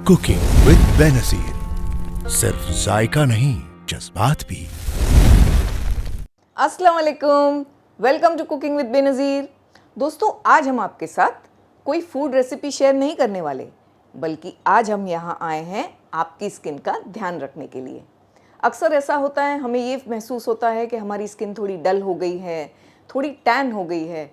Cooking with Benazir, सिर्फ जायका नहीं जज्बात भी। अस्सलाम वालेकुम, welcome to cooking with Benazir. दोस्तों, आज हम आपके साथ कोई फूड रेसिपी शेयर नहीं करने वाले, बल्कि आज हम यहाँ आए हैं आपकी स्किन का ध्यान रखने के लिए। अक्सर ऐसा होता है, हमें ये महसूस होता है कि हमारी स्किन थोड़ी डल हो गई है, थोड़ी टैन हो गई है,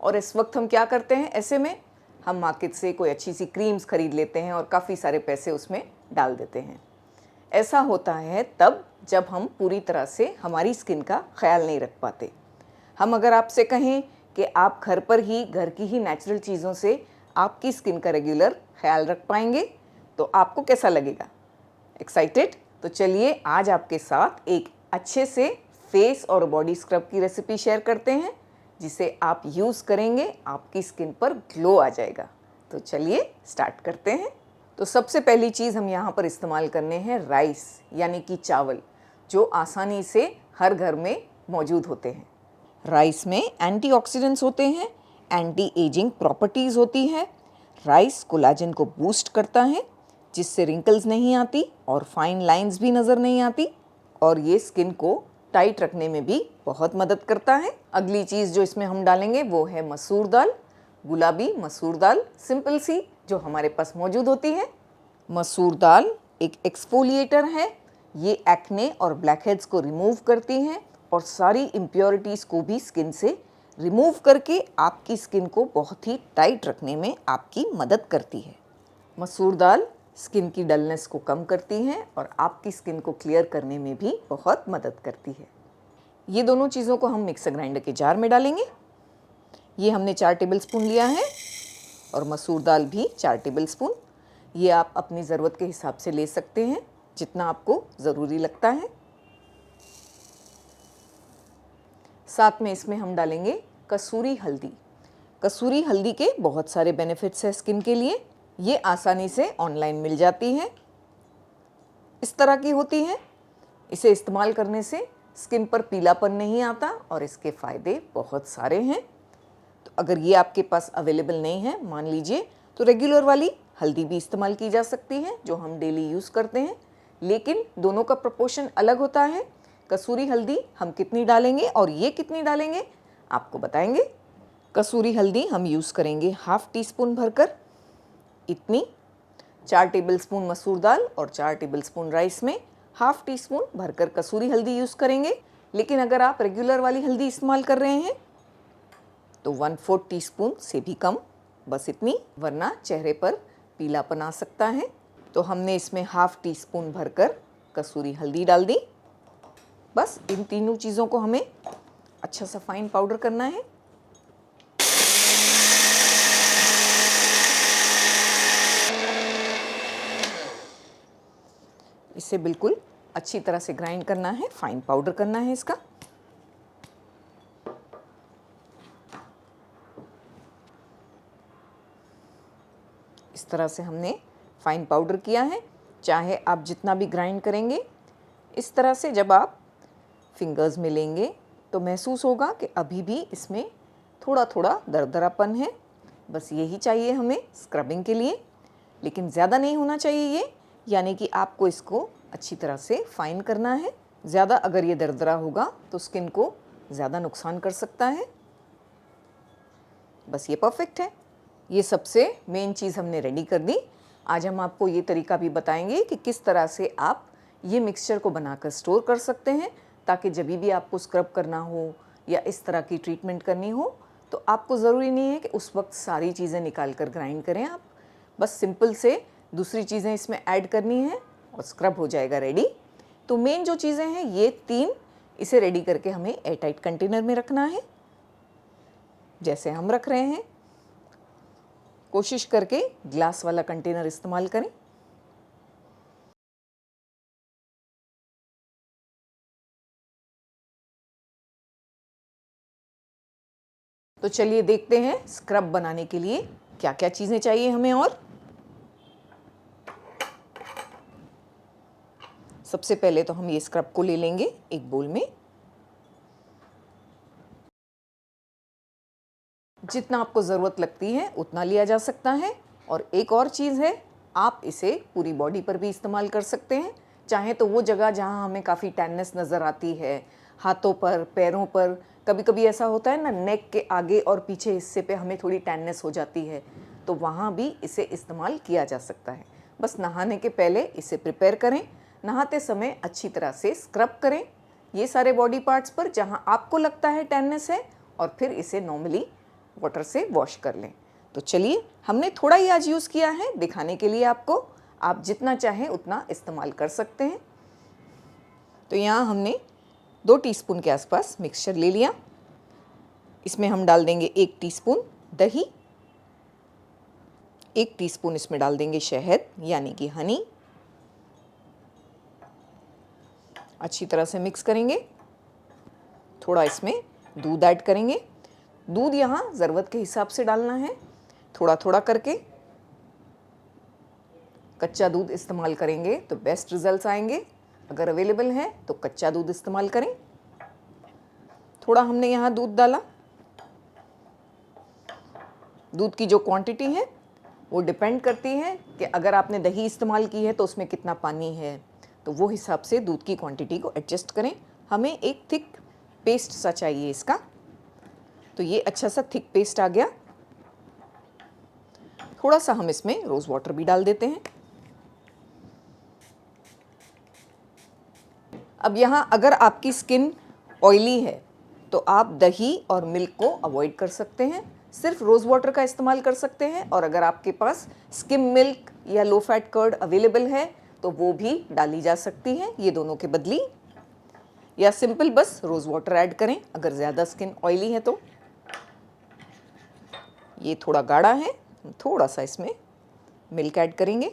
और इस वक्त हम क्या करते हैं, ऐसे में हम मार्केट से कोई अच्छी सी क्रीम्स खरीद लेते हैं और काफ़ी सारे पैसे उसमें डाल देते हैं। ऐसा होता है तब जब हम पूरी तरह से हमारी स्किन का ख्याल नहीं रख पाते। हम अगर आपसे कहें कि आप घर पर ही, घर की ही नेचुरल चीज़ों से आपकी स्किन का रेगुलर ख्याल रख पाएंगे, तो आपको कैसा लगेगा? एक्साइटेड? तो चलिए आज आपके साथ एक अच्छे से फेस और बॉडी स्क्रब की रेसिपी शेयर करते हैं, जिसे आप यूज़ करेंगे, आपकी स्किन पर ग्लो आ जाएगा। तो चलिए स्टार्ट करते हैं। तो सबसे पहली चीज़ हम यहाँ पर इस्तेमाल करने हैं राइस, यानी कि चावल, जो आसानी से हर घर में मौजूद होते हैं। राइस में एंटीऑक्सीडेंट्स होते हैं, एंटी एजिंग प्रॉपर्टीज़ होती है। राइस कोलाजन को बूस्ट करता है, जिससे रिंकल्स नहीं आती और फाइन लाइंस भी नज़र नहीं आती, और ये स्किन को टाइट रखने में भी बहुत मदद करता है। अगली चीज़ जो इसमें हम डालेंगे वो है मसूर दाल, गुलाबी मसूर दाल, सिंपल सी, जो हमारे पास मौजूद होती है। मसूर दाल एक एक्सफोलिएटर है, ये एक्ने और ब्लैकहेड्स को रिमूव करती हैं और सारी इम्प्योरिटीज़ को भी स्किन से रिमूव करके आपकी स्किन को बहुत ही टाइट रखने में आपकी मदद करती है। मसूर दाल स्किन की डलनेस को कम करती हैं और आपकी स्किन को क्लियर करने में भी बहुत मदद करती है। ये दोनों चीज़ों को हम मिक्सर ग्राइंडर के जार में डालेंगे। ये हमने 4 टेबलस्पून लिया है, और मसूर दाल भी 4 टेबलस्पून। ये आप अपनी ज़रूरत के हिसाब से ले सकते हैं, जितना आपको ज़रूरी लगता है। साथ में इसमें हम डालेंगे कसूरी हल्दी। कसूरी हल्दी के बहुत सारे बेनिफिट्स हैं स्किन के लिए। ये आसानी से ऑनलाइन मिल जाती है, इस तरह की होती है। इसे इस्तेमाल करने से स्किन पर पीलापन नहीं आता और इसके फ़ायदे बहुत सारे हैं। तो अगर ये आपके पास अवेलेबल नहीं है, मान लीजिए, तो रेगुलर वाली हल्दी भी इस्तेमाल की जा सकती है, जो हम डेली यूज़ करते हैं, लेकिन दोनों का प्रोपोर्शन अलग होता है। कसूरी हल्दी हम कितनी डालेंगे और ये कितनी डालेंगे, आपको बताएंगे। कसूरी हल्दी हम यूज़ करेंगे ½ टीस्पून भरकर, इतनी। 4 टेबलस्पून मसूर दाल और 4 टेबलस्पून राइस में ½ टीस्पून भरकर कसूरी हल्दी यूज़ करेंगे। लेकिन अगर आप रेगुलर वाली हल्दी इस्तेमाल कर रहे हैं तो 1/4 टीस्पून से भी कम, बस इतनी, वरना चेहरे पर पीलापन आ सकता है। तो हमने इसमें ½ टीस्पून भरकर कसूरी हल्दी डाल दी। बस इन तीनों चीज़ों को हमें अच्छा सा फाइन पाउडर करना है। इसे बिल्कुल अच्छी तरह से ग्राइंड करना है, फाइन पाउडर करना है इसका। इस तरह से हमने फाइन पाउडर किया है। चाहे आप जितना भी ग्राइंड करेंगे, इस तरह से जब आप फिंगर्स में लेंगे तो महसूस होगा कि अभी भी इसमें थोड़ा थोड़ा दरदरापन है। बस यही चाहिए हमें स्क्रबिंग के लिए, लेकिन ज़्यादा नहीं होना चाहिए ये, यानी कि आपको इसको अच्छी तरह से फाइन करना है। ज़्यादा अगर ये दरदरा होगा तो स्किन को ज़्यादा नुकसान कर सकता है। बस ये परफेक्ट है। ये सबसे मेन चीज़ हमने रेडी कर दी। आज हम आपको ये तरीका भी बताएंगे कि किस तरह से आप ये मिक्सचर को बनाकर स्टोर कर सकते हैं, ताकि जब भी आपको स्क्रब करना हो या इस तरह की ट्रीटमेंट करनी हो, तो आपको ज़रूरी नहीं है कि उस वक्त सारी चीज़ें निकाल कर ग्राइंड करें। आप बस सिंपल से दूसरी चीज़ें इसमें ऐड करनी है और स्क्रब हो जाएगा रेडी। तो मेन जो चीज़ें हैं ये 3, इसे रेडी करके हमें एयरटाइट कंटेनर में रखना है, जैसे हम रख रहे हैं। कोशिश करके ग्लास वाला कंटेनर इस्तेमाल करें। तो चलिए देखते हैं स्क्रब बनाने के लिए क्या क्या चीज़ें चाहिए हमें। और सबसे पहले तो हम ये स्क्रब को ले लेंगे एक बोल में। जितना आपको ज़रूरत लगती है उतना लिया जा सकता है। और एक और चीज़ है, आप इसे पूरी बॉडी पर भी इस्तेमाल कर सकते हैं। चाहे तो वो जगह जहाँ हमें काफ़ी टैननेस नज़र आती है, हाथों पर, पैरों पर, कभी कभी ऐसा होता है ना, नेक के आगे और पीछे हिस्से पे हमें थोड़ी टैननेस हो जाती है, तो वहाँ भी इसे इस्तेमाल किया जा सकता है। बस नहाने के पहले इसे प्रिपेयर करें। नहाते समय अच्छी तरह से स्क्रब करें ये सारे बॉडी पार्ट्स पर जहाँ आपको लगता है टैननेस है, और फिर इसे नॉर्मली वाटर से वॉश कर लें। तो चलिए, हमने थोड़ा ही आज यूज़ किया है दिखाने के लिए आपको, आप जितना चाहें उतना इस्तेमाल कर सकते हैं। तो यहाँ हमने 2 टीस्पून के आसपास मिक्सचर ले लिया। इसमें हम डाल देंगे 1 टीस्पून दही, 1 टीस्पून इसमें डाल देंगे शहद यानी कि हनी। अच्छी तरह से मिक्स करेंगे। थोड़ा इसमें दूध ऐड करेंगे। दूध यहाँ ज़रूरत के हिसाब से डालना है, थोड़ा थोड़ा करके। कच्चा दूध इस्तेमाल करेंगे तो बेस्ट रिजल्ट्स आएंगे। अगर अवेलेबल है तो कच्चा दूध इस्तेमाल करें। थोड़ा हमने यहाँ दूध डाला। दूध की जो क्वांटिटी है वो डिपेंड करती है कि अगर आपने दही इस्तेमाल की है तो उसमें कितना पानी है, तो वो हिसाब से दूध की क्वांटिटी को एडजस्ट करें। हमें एक थिक पेस्ट सा चाहिए इसका, तो ये अच्छा सा थिक पेस्ट आ गया। थोड़ा सा हम इसमें रोज़ वाटर भी डाल देते हैं। अब यहाँ अगर आपकी स्किन ऑयली है तो आप दही और मिल्क को अवॉइड कर सकते हैं, सिर्फ रोज़ वाटर का इस्तेमाल कर सकते हैं। और अगर आपके पास स्किम मिल्क या लो फैट कर्ड अवेलेबल है तो वो भी डाली जा सकती है ये दोनों के बदली, या सिंपल बस रोज़ वाटर ऐड करें अगर ज़्यादा स्किन ऑयली है तो। ये थोड़ा गाढ़ा है, थोड़ा सा इसमें मिल्क ऐड करेंगे।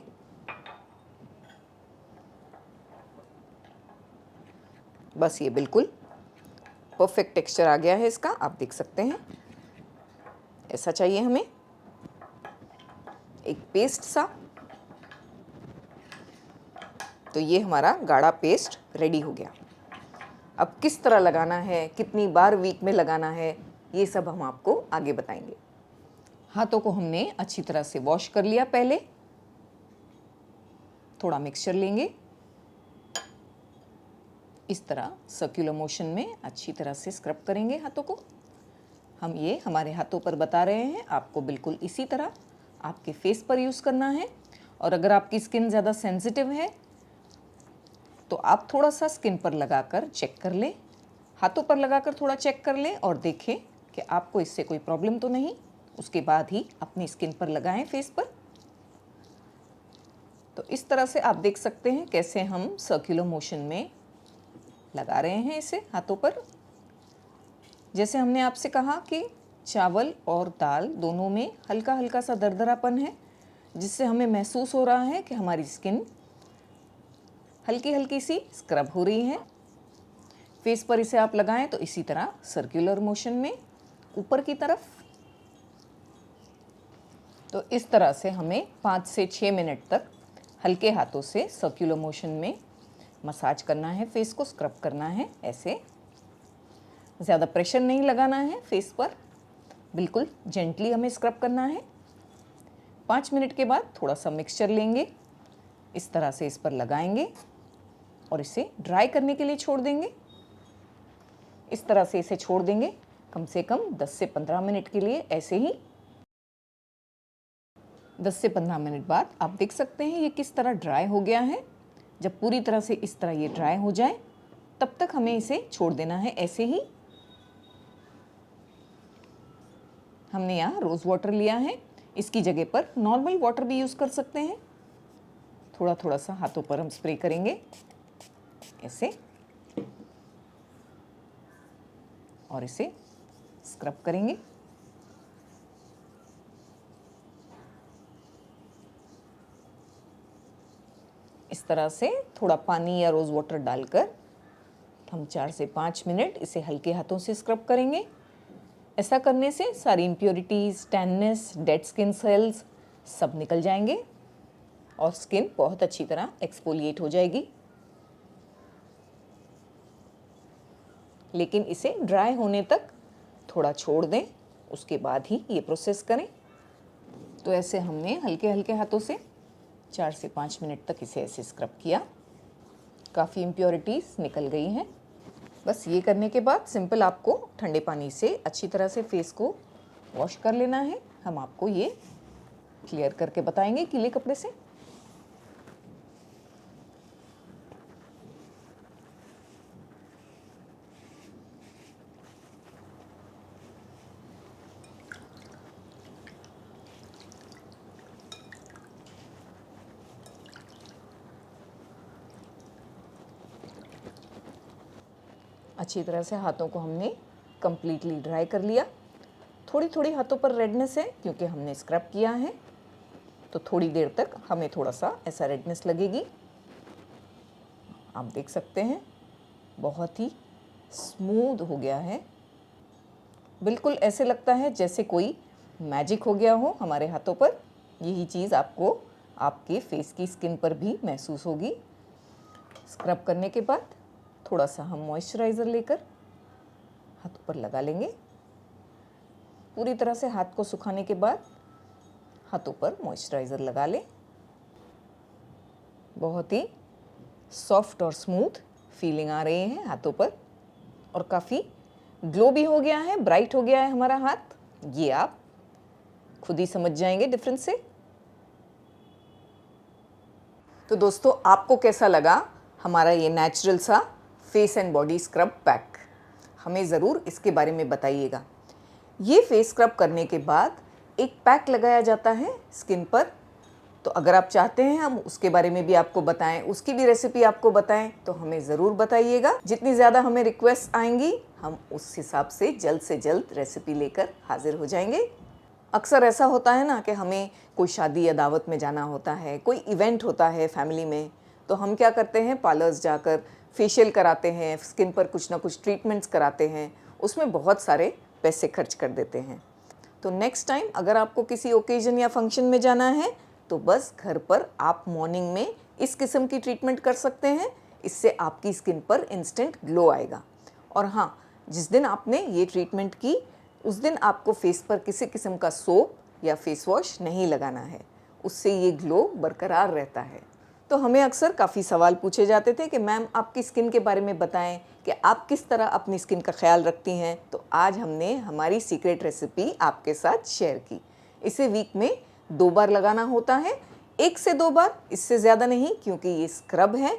बस ये बिल्कुल परफेक्ट टेक्सचर आ गया है इसका, आप देख सकते हैं। ऐसा चाहिए हमें, एक पेस्ट सा। तो ये हमारा गाढ़ा पेस्ट रेडी हो गया। अब किस तरह लगाना है, कितनी बार वीक में लगाना है, ये सब हम आपको आगे बताएंगे। हाथों को हमने अच्छी तरह से वॉश कर लिया। पहले थोड़ा मिक्सचर लेंगे, इस तरह सर्कुलर मोशन में अच्छी तरह से स्क्रब करेंगे हाथों को। हम ये हमारे हाथों पर बता रहे हैं, आपको बिल्कुल इसी तरह आपके फेस पर यूज़ करना है। और अगर आपकी स्किन ज़्यादा सेंसिटिव है तो आप थोड़ा सा स्किन पर लगाकर चेक कर लें, हाथों पर लगाकर थोड़ा चेक कर लें और देखें कि आपको इससे कोई प्रॉब्लम तो नहीं। उसके बाद ही अपनी स्किन पर लगाएं, फेस पर। तो इस तरह से आप देख सकते हैं कैसे हम सर्कुलर मोशन में लगा रहे हैं इसे हाथों पर। जैसे हमने आपसे कहा कि चावल और दाल दोनों में हल्का हल्का सा दरदरापन है, जिससे हमें महसूस हो रहा है कि हमारी स्किन हल्की हल्की सी स्क्रब हो रही है। फेस पर इसे आप लगाएं तो इसी तरह सर्कुलर मोशन में ऊपर की तरफ। तो इस तरह से हमें 5 से 6 मिनट तक हल्के हाथों से सर्कुलर मोशन में मसाज करना है, फेस को स्क्रब करना है। ऐसे ज़्यादा प्रेशर नहीं लगाना है फेस पर, बिल्कुल जेंटली हमें स्क्रब करना है। 5 मिनट के बाद थोड़ा सा मिक्सचर लेंगे, इस तरह से इस पर लगाएंगे और इसे ड्राई करने के लिए छोड़ देंगे। इस तरह से इसे छोड़ देंगे कम से कम 10 से 15 मिनट के लिए। ऐसे ही 10 से 15 मिनट बाद आप देख सकते हैं ये किस तरह ड्राई हो गया है। जब पूरी तरह से इस तरह ये ड्राई हो जाए तब तक हमें इसे छोड़ देना है। ऐसे ही हमने यहाँ रोज़ वाटर लिया है, इसकी जगह पर नॉर्मल वाटर भी यूज़ कर सकते हैं। थोड़ा थोड़ा सा हाथों पर हम स्प्रे करेंगे ऐसे, और इसे स्क्रब करेंगे। इस तरह से थोड़ा पानी या रोज़ वाटर डालकर हम 4 से 5 मिनट इसे हल्के हाथों से स्क्रब करेंगे। ऐसा करने से सारी इम्प्योरिटीज़, टैननेस, डेड स्किन सेल्स सब निकल जाएंगे और स्किन बहुत अच्छी तरह एक्सफोलिएट हो जाएगी। लेकिन इसे ड्राई होने तक थोड़ा छोड़ दें, उसके बाद ही ये प्रोसेस करें। तो ऐसे हमने हल्के हल्के हाथों से 4 से 5 मिनट तक इसे ऐसे स्क्रब किया। काफ़ी इम्प्योरिटीज़ निकल गई हैं। बस ये करने के बाद सिंपल आपको ठंडे पानी से अच्छी तरह से फेस को वॉश कर लेना है। हम आपको ये क्लियर करके बताएंगे गीले कपड़े से। अच्छी तरह से हाथों को हमने कम्प्लीटली ड्राई कर लिया। थोड़ी थोड़ी हाथों पर रेडनेस है क्योंकि हमने स्क्रब किया है, तो थोड़ी देर तक हमें थोड़ा सा ऐसा रेडनेस लगेगी। आप देख सकते हैं बहुत ही स्मूथ हो गया है। बिल्कुल ऐसे लगता है जैसे कोई मैजिक हो गया हो हमारे हाथों पर। यही चीज़ आपको आपके फेस की स्किन पर भी महसूस होगी। स्क्रब करने के बाद थोड़ा सा हम मॉइस्चराइज़र लेकर हाथों पर लगा लेंगे। पूरी तरह से हाथ को सुखाने के बाद हाथों पर मॉइस्चराइज़र लगा लें। बहुत ही सॉफ्ट और स्मूथ फीलिंग आ रही है हाथों पर और काफ़ी ग्लो भी हो गया है, ब्राइट हो गया है हमारा हाथ। ये आप खुद ही समझ जाएंगे डिफरेंस से। तो दोस्तों, आपको कैसा लगा हमारा ये नेचुरल सा face and body scrub pack? हमें ज़रूर इसके बारे में बताइएगा। ये फेस स्क्रब करने के बाद एक पैक लगाया जाता है स्किन पर, तो अगर आप चाहते हैं हम उसके बारे में भी आपको बताएं, उसकी भी रेसिपी आपको बताएं, तो हमें ज़रूर बताइएगा। जितनी ज़्यादा हमें रिक्वेस्ट आएंगी हम उस हिसाब से जल्द रेसिपी लेकर हाजिर हो जाएंगे। अक्सर ऐसा होता है ना कि हमें कोई शादी या दावत में जाना होता है, कोई इवेंट होता है फैमिली में, तो हम क्या करते हैं, पार्लर्स जाकर फेशियल कराते हैं, स्किन पर कुछ ना कुछ ट्रीटमेंट्स कराते हैं, उसमें बहुत सारे पैसे खर्च कर देते हैं। तो नेक्स्ट टाइम अगर आपको किसी ओकेजन या फंक्शन में जाना है तो बस घर पर आप मॉर्निंग में इस किस्म की ट्रीटमेंट कर सकते हैं। इससे आपकी स्किन पर इंस्टेंट ग्लो आएगा। और हाँ, जिस दिन आपने ये ट्रीटमेंट की उस दिन आपको फेस पर किसी किस्म का सोप या फेस वॉश नहीं लगाना है, उससे ये ग्लो बरकरार रहता है। तो हमें अक्सर काफ़ी सवाल पूछे जाते थे कि मैम आपकी स्किन के बारे में बताएं कि आप किस तरह अपनी स्किन का ख्याल रखती हैं। तो आज हमने हमारी सीक्रेट रेसिपी आपके साथ शेयर की। इसे वीक में 2 बार लगाना होता है, 1 से 2 बार, इससे ज़्यादा नहीं, क्योंकि ये स्क्रब है।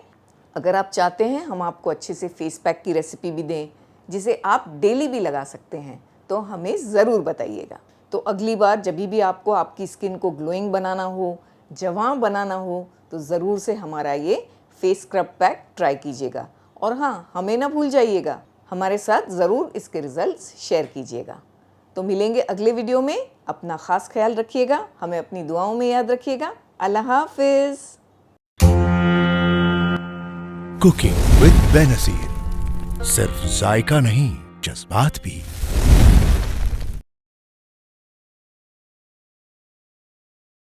अगर आप चाहते हैं हम आपको अच्छे से फेस पैक की रेसिपी भी दें जिसे आप डेली भी लगा सकते हैं, तो हमें ज़रूर बताइएगा। तो अगली बार जब भी आपको आपकी स्किन को ग्लोइंग बनाना हो, जवां बनाना हो, तो ज़रूर से हमारा ये फेस स्क्रब पैक ट्राई कीजिएगा। और हाँ, हमें ना भूल जाइएगा, हमारे साथ ज़रूर इसके रिज़ल्ट्स शेयर कीजिएगा। तो मिलेंगे अगले वीडियो में। अपना ख़ास ख्याल रखिएगा, हमें अपनी दुआओं में याद रखिएगा। अल्लाह हाफिज़। कुकिंग विद बेनज़ीर सिर्फ जायका नहीं, जज्बात भी।